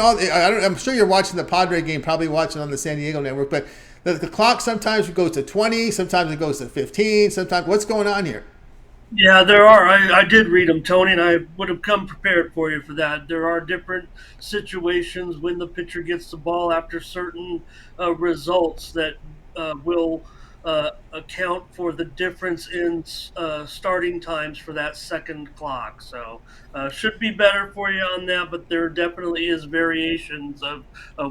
I'm sure you're watching the Padre game, probably watching on the San Diego network, but the clock sometimes goes to 20, sometimes it goes to 15, sometimes. What's going on here? Yeah, there are. I did read them, Tony, and I would have come prepared for you for that. There are different situations when the pitcher gets the ball after certain results that will account for the difference in starting times for that second clock. So, should be better for you on that, but there definitely is variations of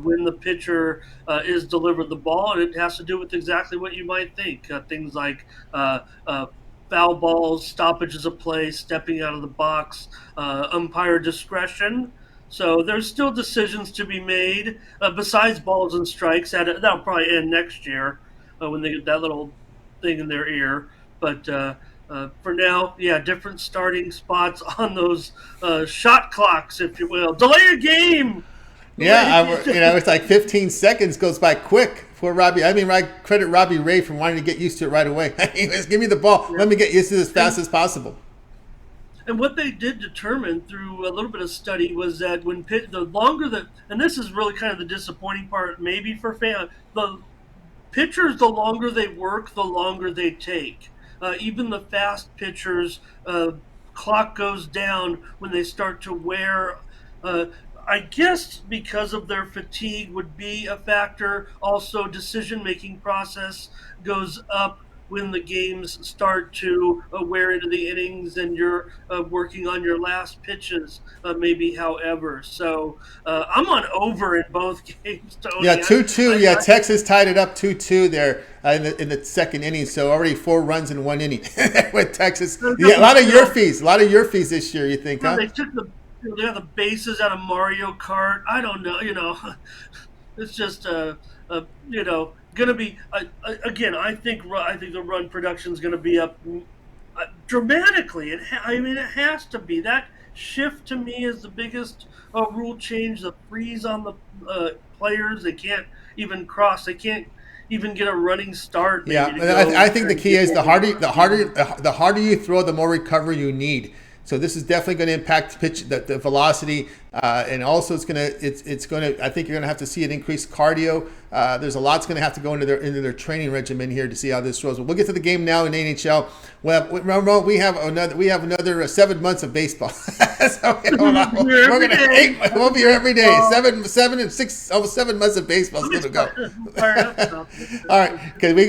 when the pitcher is delivered the ball, and it has to do with exactly what you might think. Things like uh, uh, foul balls, stoppages of play, stepping out of the box, umpire discretion. So there's still decisions to be made besides balls and strikes. That'll probably end next year when they get that little thing in their ear. But for now, yeah, different starting spots on those shot clocks, if you will. Delay a game. Yeah, Delay. it's like 15 seconds goes by quick for Robbie. I mean, I credit Robbie Ray for wanting to get used to it right away. Just give me the ball. Yeah. Let me get used to this as fast as possible. And what they did determine through a little bit of study was that the longer that, and this is really kind of the disappointing part, maybe for fans, the pitchers, the longer they work, the longer they take. Even the fast pitchers, clock goes down when they start to wear. Uh, I guess because of their fatigue would be a factor. Also, decision making process goes up when the games start to wear into the innings and you're working on your last pitches, maybe. However, so I'm on over in both games, Yeah, Tony. 2-2. Yeah, Texas tied it up 2-2 there in the second inning. So already 4 runs in 1 inning with Texas. Yeah, a lot of your fees. A lot of your fees this year, you think, huh? They took they got the bases out of Mario Kart. I don't know, it's just gonna be again. I think the run production is gonna be up dramatically. I mean, it has to be. That shift to me is the biggest rule change. The freeze on the players. They can't even cross. They can't even get a running start. Yeah, Maybe to go I think there the and key get is over the harder you throw, the more recovery you need. So this is definitely going to impact the velocity, and also it's going to. I think you're going to have to see an increased cardio. There's a lot's going to have to go into their training regimen here to see how this goes. But we'll get to the game now in NHL. Well, Ramon, we have another 7 months of baseball. So we're going to we'll be here every day. 7 months of baseball is going to go. All right, because we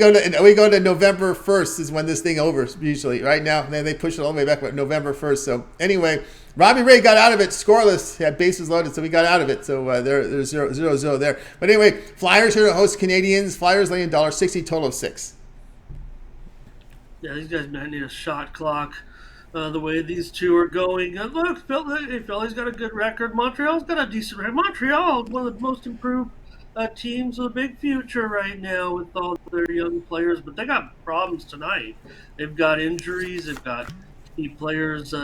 go to November 1st is when this thing over usually. Right now, and then they push it all the way back, but November 1st. So anyway, Robbie Ray got out of it scoreless. He had bases loaded, so we got out of it. So there's 0-0 there. But anyway, Flyers here to host Canadiens. Flyers laying $1.60, total of 6. Yeah, these guys might need a shot clock. The way these two are going. Look, Philly's got a good record. Montreal's got a decent record. Montreal, one of the most improved teams with a big future right now with all their young players, but they got problems tonight. They've got injuries. They've got key players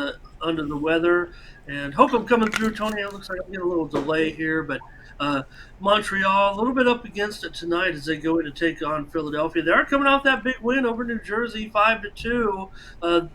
under the weather. And hope I'm coming through, Tony. It looks like I'm getting a little delay here, but uh, Montreal a little bit up against it tonight as they go in to take on Philadelphia. They are coming off that big win over New Jersey, 5-2.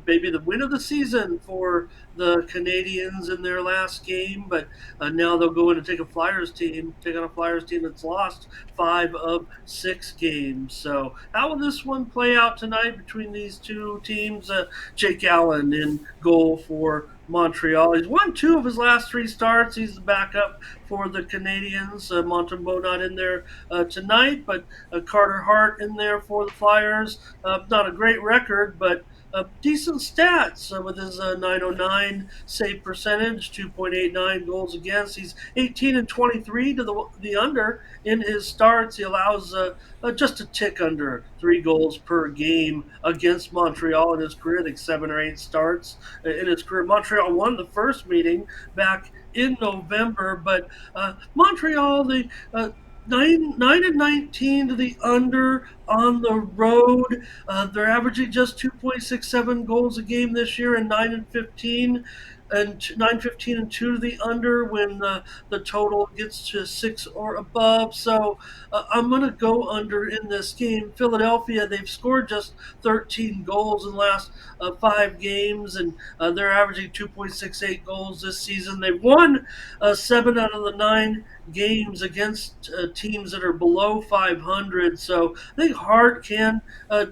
Maybe the win of the season for the Canadiens in their last game, but now they'll go in and take on a Flyers team that's lost 5 of 6 games. So how will this one play out tonight between these two teams? Jake Allen in goal for Montreal. He's won 2 of his last 3 starts. He's the backup for the Canadiens. Montembeault not in there tonight, but Carter Hart in there for the Flyers. Not a great record, but decent stats with his 909 save percentage, 2.89 goals against. He's 18-23 to the under in his starts. He allows just a tick under 3 goals per game against Montreal in his career. I think 7 or 8 starts in his career. Montreal won the first meeting back in November, but Montreal, the 9-19 to the under on the road. They're averaging just 2.67 goals a game this year, and 9-15 and 9-15 and 2 to the under when the total gets to 6 or above. So I'm going to go under in this game. Philadelphia, they've scored just 13 goals in the last 5 games, and they're averaging 2.68 goals this season. They've won 7 out of the 9 games against teams that are below 500. So I think Hart can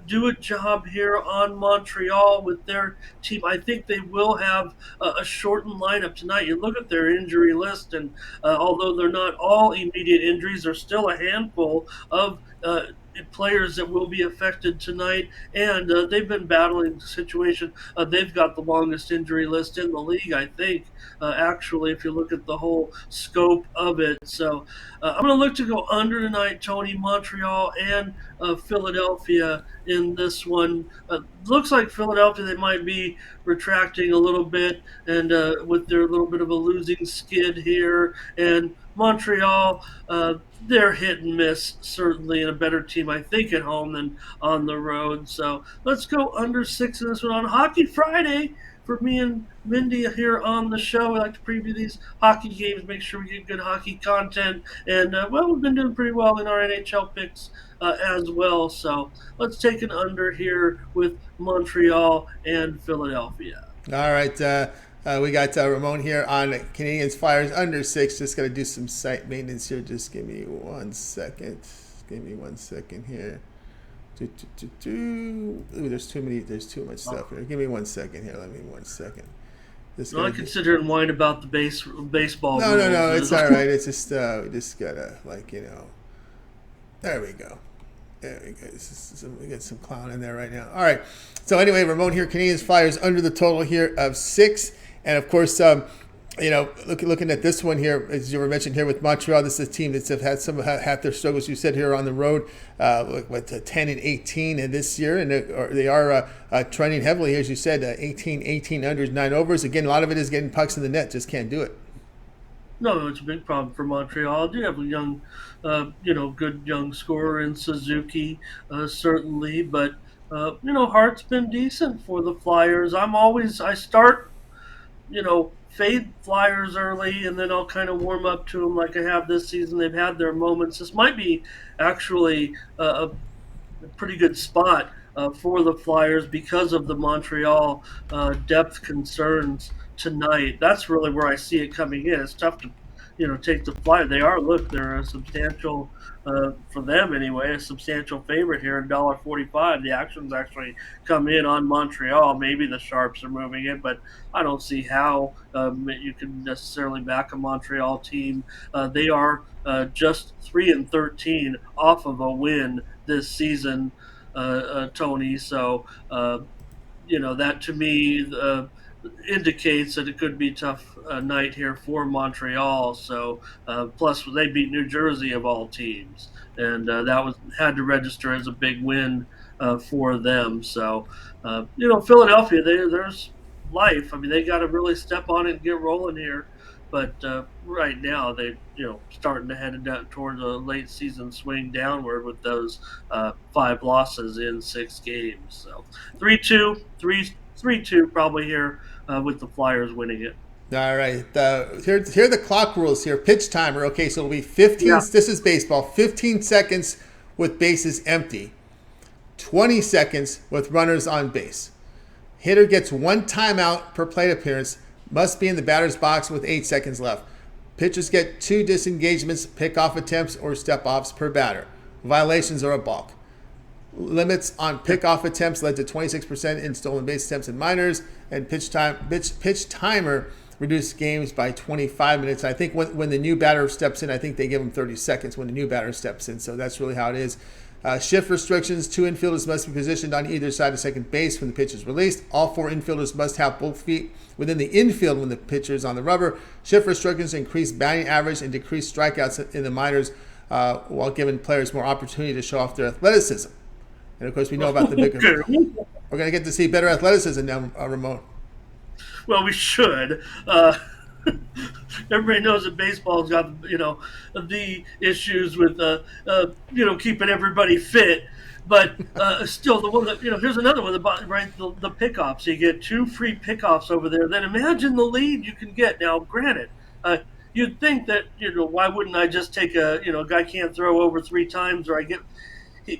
do a job here on Montreal with their team. I think they will have a shortened lineup tonight. You look at their injury list, and although they're not all immediate injuries, there's still a handful of players that will be affected tonight, and they've been battling the situation. They've got the longest injury list in the league, I think, actually, if you look at the whole scope of it. So I'm going to look to go under tonight, Tony. Montreal and Philadelphia in this one. Looks like Philadelphia, they might be retracting a little bit, and with their little bit of a losing skid here. And Montreal, they're hit and miss, certainly, and a better team, I think, at home than on the road. So let's go under 6 in this one on Hockey Friday. For me and Mindy here on the show, we like to preview these hockey games, make sure we get good hockey content. And, well, we've been doing pretty well in our NHL picks as well. So let's take an under here with Montreal and Philadelphia. All right. We got Ramon here on Canadiens Flyers under 6. Just got to do some site maintenance here. Just give me 1 second. Give me 1 second here. Ooh, there's too much stuff here. Give me 1 second here. Let me 1 second. I can sit here and whine about the baseball. No. It's all right. It's just we just gotta There we go. There we go. We got some clown in there right now. All right. So anyway, Ramon here, Canadiens Flyers under the total here of 6, and of course, looking at this one here, as you were mentioned here with Montreal, this is a team that's had their struggles. You said here on the road, with 10 and 18 in this year, and they are trending heavily, as you said, 18 unders, 9 overs. Again, a lot of it is getting pucks in the net, just can't do it. No, it's a big problem for Montreal. They have a young, good young scorer in Suzuki, certainly, but Hart's been decent for the Flyers. I start fade Flyers early, and then I'll kind of warm up to them like I have this season. They've had their moments. This might be actually a pretty good spot for the Flyers because of the Montreal depth concerns tonight. That's really where I see it coming in. It's tough to take the Flyers. They're a substantial, for them anyway, a substantial favorite here at $1.45. The action's actually come in on Montreal. Maybe the Sharps are moving it, but I don't see how you can necessarily back a Montreal team. They are just 3-13 off of a win this season, Tony. So, that to me indicates that it could be a tough night here for Montreal. So, plus they beat New Jersey of all teams, and that had to register as a big win for them. So, Philadelphia, there's life. I mean, they got to really step on it and get rolling here. But right now, they starting to head down towards a late season swing downward with those 5 losses in 6 games. So 3-2, 3-2 probably here with the Flyers winning it. All right. Here are the clock rules here. Pitch timer. Okay, so it'll be 15. Yeah. This is baseball. 15 seconds with bases empty. 20 seconds with runners on base. Hitter gets 1 timeout per plate appearance. Must be in the batter's box with 8 seconds left. Pitchers get 2 disengagements, pickoff attempts, or step-offs per batter. Violations are a balk. Limits on pickoff attempts led to 26% in stolen base attempts in minors, and pitch timer reduced games by 25 minutes. I think when the new batter steps in, I think they give them 30 seconds when the new batter steps in, so that's really how it is. Shift restrictions. 2 infielders must be positioned on either side of second base when the pitch is released. All 4 infielders must have both feet within the infield when the pitcher is on the rubber. Shift restrictions increase batting average and decrease strikeouts in the minors while giving players more opportunity to show off their athleticism. And, of course, we know about the bigger... We're going to get to see better athleticism now, Ramon. Well, we should. everybody knows that baseball's got the issues with keeping everybody fit. But still, the one that here's another one about right the pickoffs. You get two free pickoffs over there. Then imagine the lead you can get. Now, granted, you'd think that why wouldn't I just take a guy can't throw over three times or I get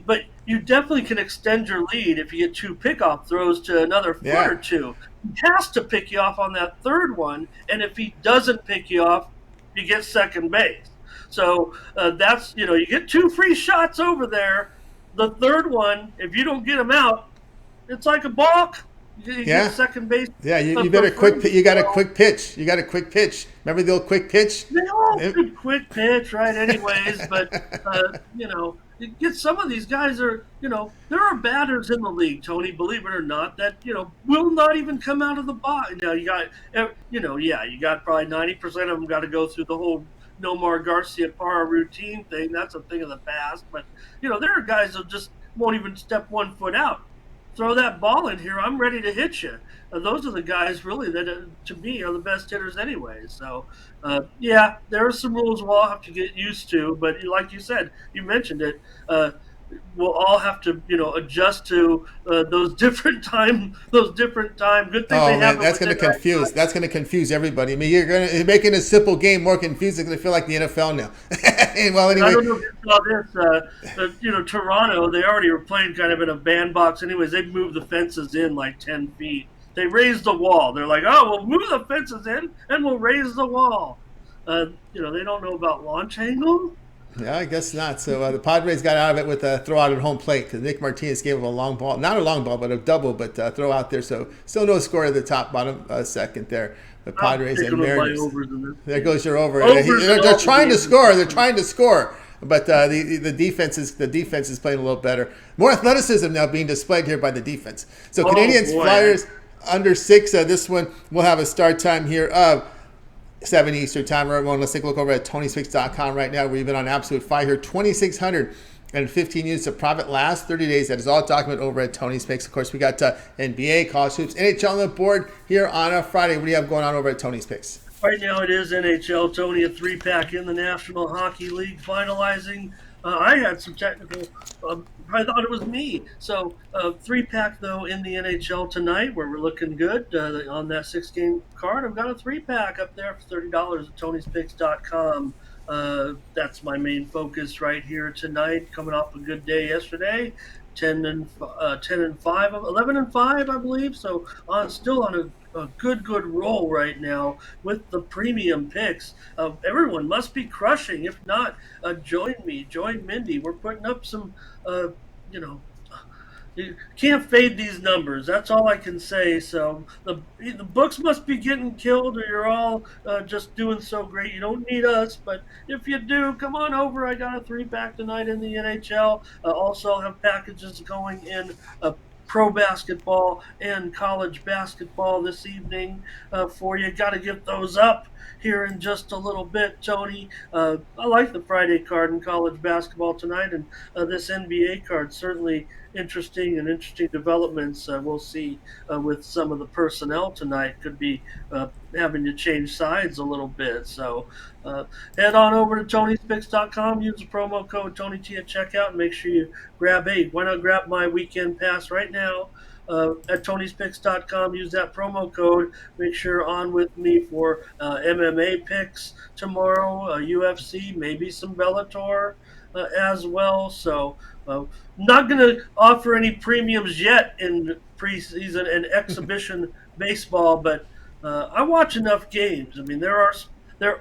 but you definitely can extend your lead if you get two pickoff throws to another foot or Yeah, two. He has to pick you off on that third one, and if he doesn't pick you off, you get second base. So that's you get two free shots over there. The third one, if you don't get him out, it's like a balk. You get yeah, second base yeah. You for better quick. free. You got a So quick pitch. You got a quick pitch. Remember the old quick pitch? they all Eh, could quick pitch, right? Anyways, but you get some of these guys are, there are batters in the league, Tony. Believe it or not, that will not even come out of the box. Now you got, yeah, you got probably 90% of them got to go through the whole Nomar Garcia Parra routine thing. That's a thing of the past. But there are guys that just won't even step 1 foot out. Throw that ball in here. I'm ready to hit you. Those are the guys really that, to me, are the best hitters anyway. So, yeah, there are some rules we'll all have to get used to. But like you said, you mentioned it. Uh, we'll all have to, adjust to those different time. Those different time. Good thing Oh they have man, it that's going to within that confuse. time. That's going to confuse everybody. I mean, you're making a simple game more confusing. It's going to feel like the NFL now. Well, And I anyway, don't know if you saw this. Toronto, they already were playing kind of in a bandbox. Anyways, they moved the fences in like 10 feet. They raised the wall. They're like, oh, we'll move the fences in and we'll raise the wall. They don't know about launch angle. yeah, I guess not. So the Padres got out of it with a throw out at home plate because Nick Martinez gave him a long ball, not a long ball, but a double, but throw out there. So still no score at the top bottom second there. The I'm Padres and sticking with my Mariners. overs in this There game. goes your over. Overs in They're all the trying to games. score. They're trying to score. But the defense is playing a little better. More athleticism now being displayed here by the defense. So Oh Canadians boy. Flyers under 6. This one will have a start time here of 7 Eastern time. Everyone, let's take a look over at TonySpix.com right now. We've been on absolute fire here. 2,615 units of profit last 30 days. That is all documented over at Tony Spix. Of course, we got NBA, college hoops, NHL on the board here on a Friday. What do you have going on over at Tony Spix? Right now it is NHL, Tony, a three-pack in the National Hockey League finalizing. I had some technical. I thought it was me. So three-pack though in the NHL tonight, where we're looking good on that six-game card. I've got a three-pack up there for $30 at TonySpix.com. That's my main focus right here tonight. Coming off a good day yesterday, 10 and 5, 11 and 5, I believe. So still on a good roll right now with the premium picks. Everyone must be crushing. If not, join me, join Mindy. We're putting up some, you know, you can't fade these numbers. That's all I can say. So the books must be getting killed, or you're all just doing so great. You don't need us, but if you do, come on over. I got a three-pack tonight in the NHL. Also, I'll have packages going in pro basketball and college basketball this evening for you. Got to get those up here in just a little bit, Tony. I like the Friday card in college basketball tonight, and this NBA card certainly interesting developments we'll see with some of the personnel tonight. Could be having to change sides a little bit. So head on over to TonySpix.com, use the promo code TonyT at checkout, and make sure you why not grab my weekend pass right now at TonySpix.com. Use that promo code. Make sure you're on with me for MMA picks tomorrow, UFC, maybe some Bellator as well. So not going to offer any premiums yet in preseason and exhibition baseball, but I watch enough games. I mean, there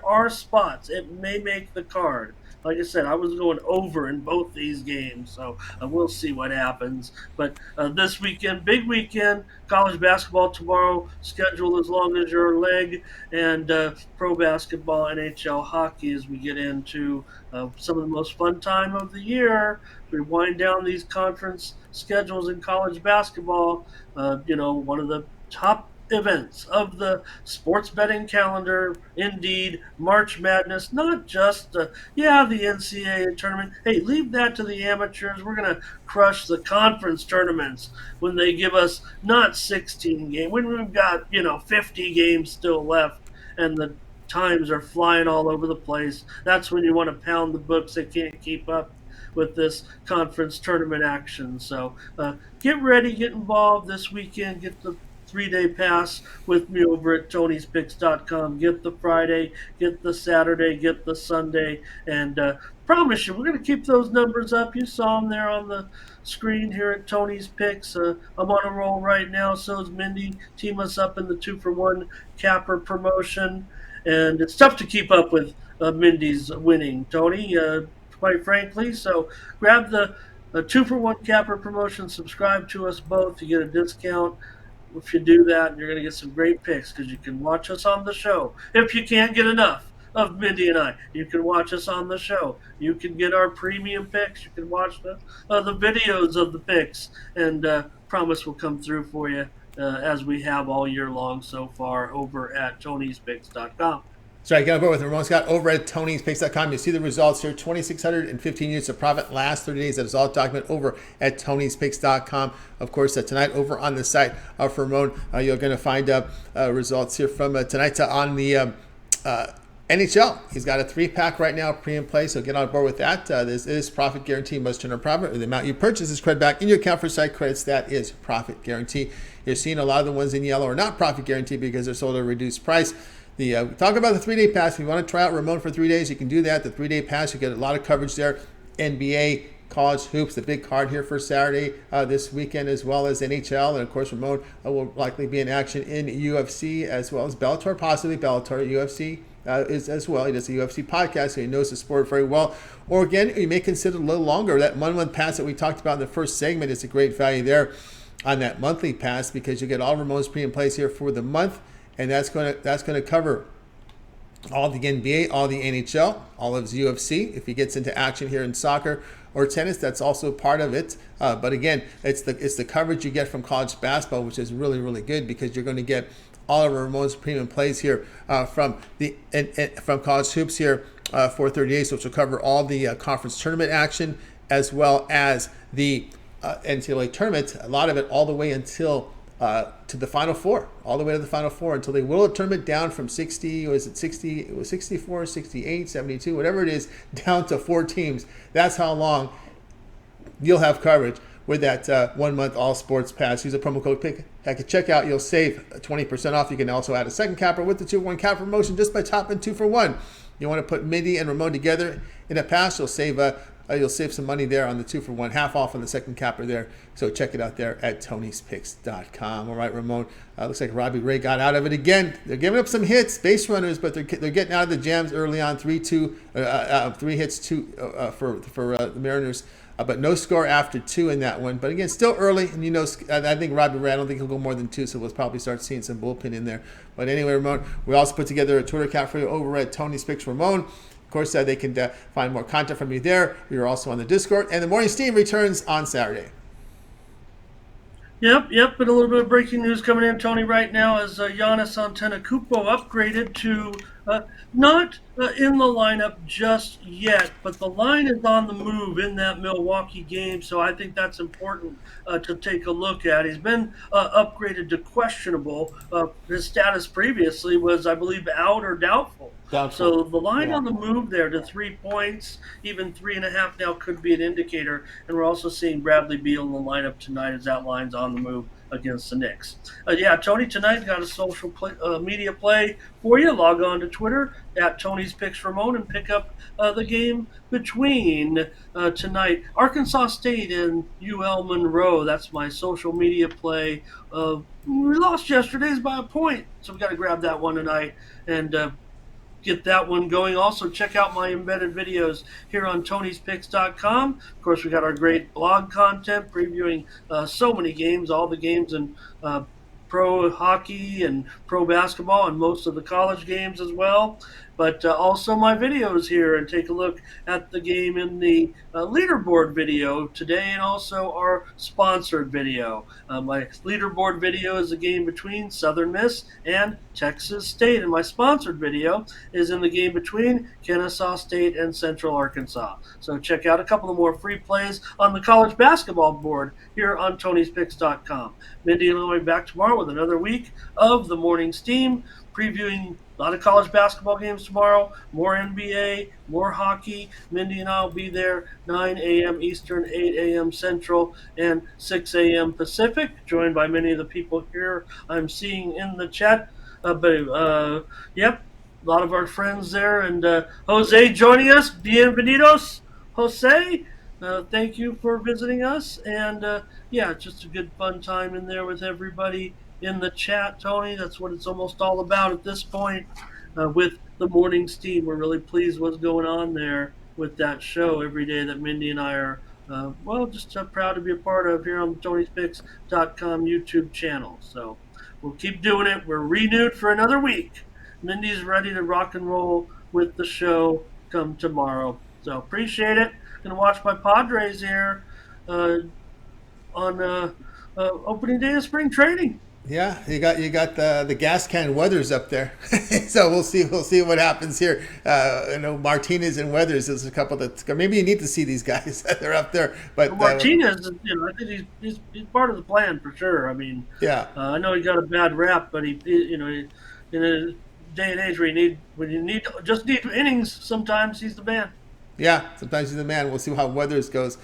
are spots. It may make the card. Like I said, I was going over in both these games, so we'll see what happens. But this weekend, big weekend, college basketball tomorrow, schedule as long as your leg, and pro basketball, NHL hockey as we get into some of the most fun time of the year. We wind down these conference schedules in college basketball. One of the top events of the sports betting calendar, indeed, March Madness, not just the NCAA tournament. Hey, leave that to the amateurs. We're going to crush the conference tournaments when they give us not 16 games, when we've got 50 games still left, and the times are flying all over the place. That's when you want to pound the books. They can't keep up with this conference tournament action. So get ready, get involved this weekend. Get the 3-day pass with me over at Tony'sPicks.com. Get the Friday, get the Saturday, get the Sunday, and promise you, we're going to keep those numbers up. You saw them there on the screen here at Tony's Picks. I'm on a roll right now. So is Mindy. Team us up in the 2-for-1 capper promotion, and it's tough to keep up with Mindy's winning, Tony. Quite frankly, so grab the 2-for-1 capper promotion. Subscribe to us both. You get a discount if you do that, you're going to get some great picks because you can watch us on the show. If you can't get enough of Mindy and I, you can watch us on the show. You can get our premium picks. You can watch the videos of the picks, and promise will come through for you as we have all year long so far over at Tony'sPicks.com. So I got aboard with Ramon Scott over at Tony'sPicks.com. You see the results here: 2,615 units of profit last 30 days. That is all documented over at Tony'sPicks.com. Of course, tonight over on the site for Ramon, you're going to find results here from tonight on the NHL. He's got a 3-pack right now, pre and play, so get on board with that. This is profit guarantee. Must turn a profit. The amount you purchase is credit back in your account for site credits. That is profit guarantee. You're seeing a lot of the ones in yellow are not profit guarantee because they're sold at a reduced price. Talk about the 3-day pass. If you want to try out Ramon for 3 days, you can do that. The 3-day pass, you get a lot of coverage there. NBA, college hoops, the big card here for Saturday this weekend, as well as NHL. And of course, Ramon will likely be in action in UFC as well as Bellator, possibly Bellator, UFC is as well. He does a UFC podcast, so he knows the sport very well. Or again, you may consider a little longer. That 1-month pass that we talked about in the first segment is a great value there on that monthly pass because you get all Ramon's pre and plays here for the month. And that's going to cover all the NBA, all the NHL, all of his UFC. If he gets into action here in soccer or tennis, that's also part of it. But again, it's the coverage you get from college basketball, which is really, really good because you're going to get all of Ramon's premium plays here from college hoops here for 38, which will cover all the conference tournament action as well as the NCAA tournament. A lot of it all the way until to the Final Four, all the way to the Final Four until they whittle a tournament down from 60, was it 60, it was 64, 68, 72, whatever it is, down to 4 teams. That's how long you'll have coverage with that 1 month all sports pass. Use a promo code PICK at the checkout. You'll save 20% off. You can also add a second capper with the 2-for-1 capper promotion just by topping 2-for-1. You want to put Mindy and Ramon together in a pass, you'll save some money there on the 2-for-1, half off on the second capper there. So check it out there at Tony'sPicks.com. All right, Ramon. Looks like Robbie Ray got out of it again. They're giving up some hits, base runners, but they're getting out of the jams early on. 3 hits, 2 for the Mariners. But no score after 2 in that one. But again, still early, and I think Robbie Ray, I don't think he'll go more than 2, so we'll probably start seeing some bullpen in there. But anyway, Ramon, we also put together a Twitter account for you over at Tony's Picks Ramon. Of course, they can find more content from you there. We are also on the Discord, and the Morning Steam returns on Saturday. Yep, but a little bit of breaking news coming in, Tony, right now as Giannis Antetokounmpo upgraded to not in the lineup just yet, but the line is on the move in that Milwaukee game, so I think that's important to take a look at. He's been upgraded to questionable. His status previously was, I believe, out or doubtful. So the line on the move there to 3 points, even 3.5 now could be an indicator. And we're also seeing Bradley Beal in the lineup tonight as that line's on the move against the Knicks. Tony, tonight got a social media play for you. Log on to Twitter at Tony's Picks Ramon and pick up the game between tonight Arkansas State and UL Monroe. That's my social media play. We lost yesterday's by a point, so we got to grab that one tonight and get that one going. Also, check out my embedded videos here on Tony'sPicks.com. Of course, we got our great blog content previewing so many games, all the games in pro hockey and pro basketball and most of the college games as well. But also my videos here, and take a look at the game in the leaderboard video today, and also our sponsored video. My leaderboard video is the game between Southern Miss and Texas State, and my sponsored video is in the game between Kennesaw State and Central Arkansas. So check out a couple of more free plays on the college basketball board here on Tony'sPicks.com. Mindy and I will be back tomorrow with another week of the Morning Steam, previewing A lot of college basketball games tomorrow, more NBA, more hockey. Mindy and I will be there 9 a.m. Eastern, 8 a.m. Central, and 6 a.m. Pacific, joined by many of the people here I'm seeing in the chat. Yep, a lot of our friends there. And Jose joining us. Bienvenidos, Jose. Thank you for visiting us. And yeah, just a good fun time in there with everybody in the chat, Tony. That's what it's almost all about at this point. With the morning's team, we're really pleased what's going on there with that show every day that Mindy and I are, just proud to be a part of here on the Tony'sPicks.com YouTube channel. So we'll keep doing it. We're renewed for another week. Mindy's ready to rock and roll with the show come tomorrow. So appreciate it. Gonna watch my Padres here uh, on opening day of spring training. Yeah, you got the gas can Weathers up there, so we'll see what happens here. I know Martinez and Weathers is a couple that maybe you need to see these guys. They're up there, but Martinez, I think he's part of the plan for sure. I mean, yeah, I know he got a bad rap, but in a day and age where you need just need innings, sometimes he's the man. yeah, sometimes he's the man. We'll see how Weathers goes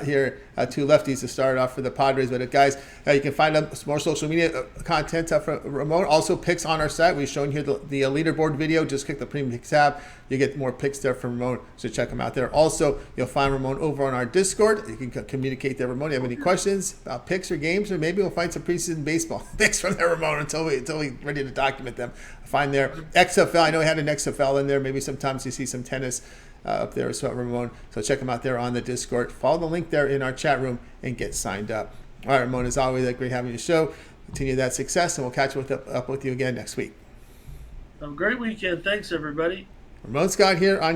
here. Two lefties to start off for the Padres. But guys, you can find some more social media content from Ramon. Also, picks on our site. We've shown here the leaderboard video. Just click the premium picks tab. You get more picks there from Ramon. So check them out there. Also, you'll find Ramon over on our Discord. You can communicate there, Ramon. You have any questions about picks or games, or maybe we'll find some preseason baseball picks from there, Ramon, until we're ready to document them. Find there XFL. I know we had an XFL in there. Maybe sometimes you see some tennis up there as well, Ramon. So check them out there on the Discord. Follow the link there in our chat room and get signed up. All right, Ramon, as always, great having you show. Continue that success, and we'll catch up with you again next week. Have a great weekend. Thanks, everybody. Ramon Scott here on